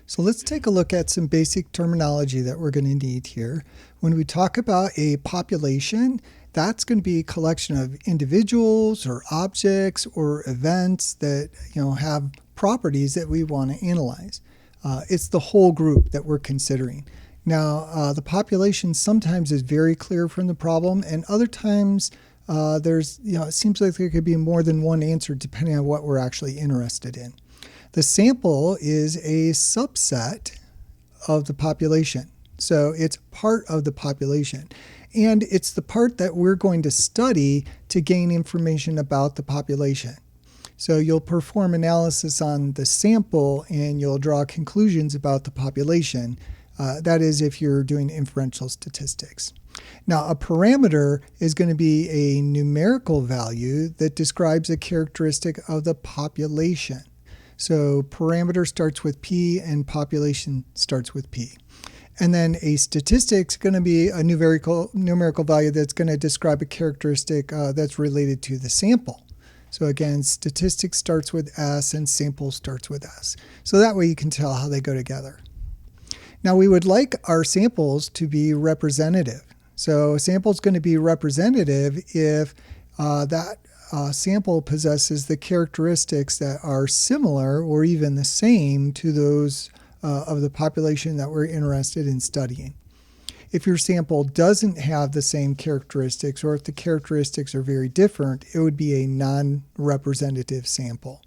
So let's take a look at some basic terminology that we're going to need here. When we talk about a population, that's going to be a collection of individuals or objects or events that have properties that we want to analyze. It's the whole group that we're considering. Now, the population sometimes is very clear from the problem, and other times it seems like there could be more than one answer depending on what we're actually interested in. The sample is a subset of the population. So it's part of the population. And it's the part that we're going to study to gain information about the population. So you'll perform analysis on the sample and you'll draw conclusions about the population. That is if you're doing inferential statistics. Now, a parameter is going to be a numerical value that describes a characteristic of the population. So parameter starts with P and population starts with P. And then a statistic is going to be a numerical value that's going to describe a characteristic that's related to the sample. So again, statistics starts with S and sample starts with S. So that way you can tell how they go together. Now we would like our samples to be representative. So a sample is going to be representative if that sample possesses the characteristics that are similar or even the same to those of the population that we're interested in studying. If your sample doesn't have the same characteristics, or if the characteristics are very different, it would be a non-representative sample.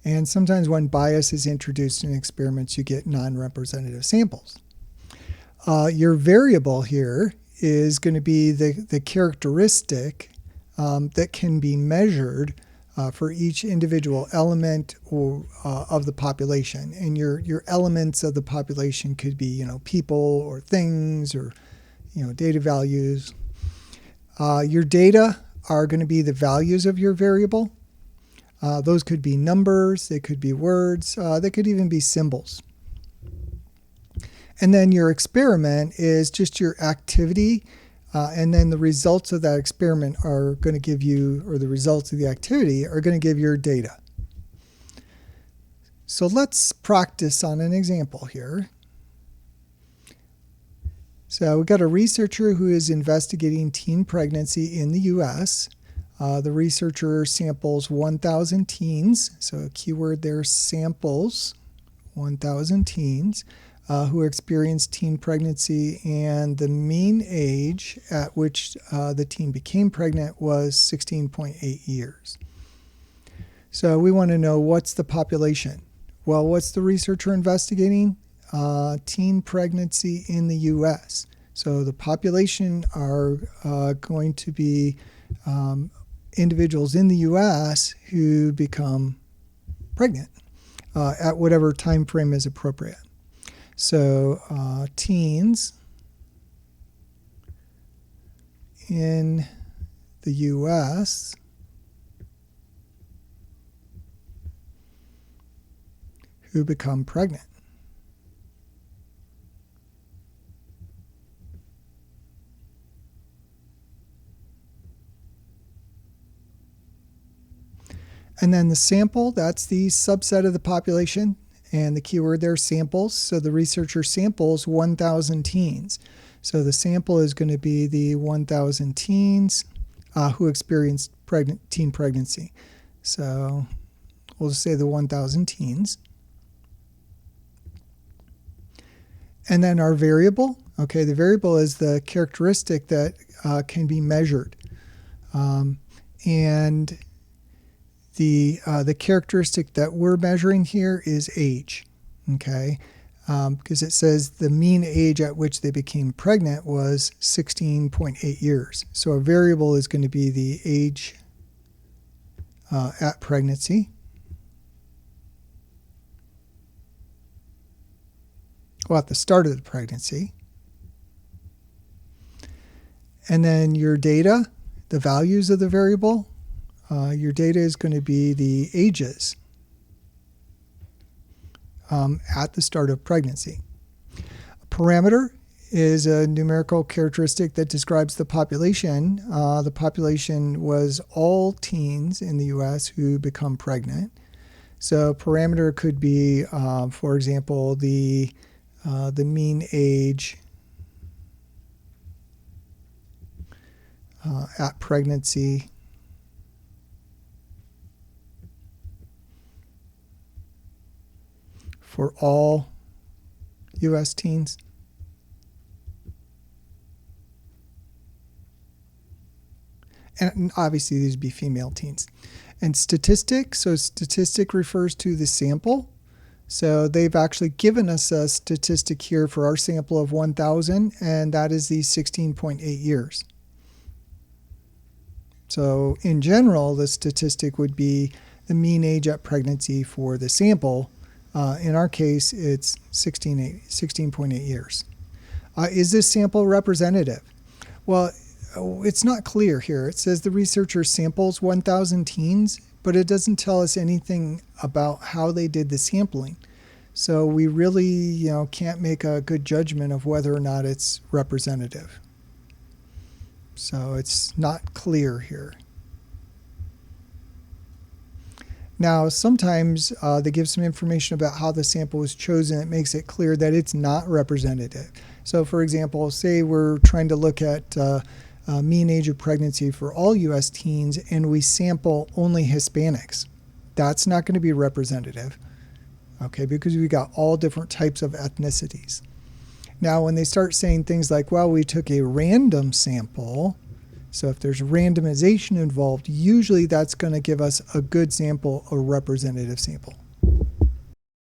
And sometimes when bias is introduced in experiments, you get non-representative samples. Your variable here is going to be the characteristic that can be measured for each individual element of the population. And your elements of the population could be, people or things or, data values. Your data are going to be the values of your variable. Those could be numbers, they could be words, they could even be symbols. And then your experiment is just your activity. And then the results of that experiment are going to give you, or the results of the activity are going to give your data. So let's practice on an example here. So we've got a researcher who is investigating teen pregnancy in the US. The researcher samples 1,000 teens. So a keyword there, samples 1,000 teens. Who experienced teen pregnancy, and the mean age at which the teen became pregnant was 16.8 years. So we want to know, what's the population? Well, what's the researcher investigating? Teen pregnancy in the US. So the population are going to be individuals in the US who become pregnant at whatever time frame is appropriate. So teens in the US who become pregnant. And then the sample, that's the subset of the population. And the keyword there, samples. So the researcher samples 1,000 teens. So the sample is going to be the 1,000 teens who experienced teen pregnancy. So we'll just say the 1,000 teens. And then our variable. Okay, the variable is the characteristic that can be measured. And the characteristic that we're measuring here is age, okay? Because it says the mean age at which they became pregnant was 16.8 years. So a variable is going to be the age at pregnancy. Well, at the start of the pregnancy. And then your data, the values of the variable. Your data is going to be the ages at the start of pregnancy. A parameter is a numerical characteristic that describes the population. The population was all teens in the US who become pregnant. So parameter could be, for example, the mean age at pregnancy for all U.S. teens. And obviously these would be female teens. And statistic, so statistic refers to the sample. So they've actually given us a statistic here for our sample of 1,000, and that is these 16.8 years. So in general, the statistic would be the mean age at pregnancy for the sample. In our case, it's 16.8 years. Is this sample representative? Well, it's not clear here. It says the researcher samples 1,000 teens, but it doesn't tell us anything about how they did the sampling. So we really, can't make a good judgment of whether or not it's representative. So it's not clear here. Now, sometimes they give some information about how the sample was chosen. It makes it clear that it's not representative. So, for example, say we're trying to look at mean age of pregnancy for all U.S. teens, and we sample only Hispanics. That's not going to be representative, okay, because we got all different types of ethnicities. Now, when they start saying things like, well, we took a random sample, so if there's randomization involved, usually that's going to give us a good sample, a representative sample.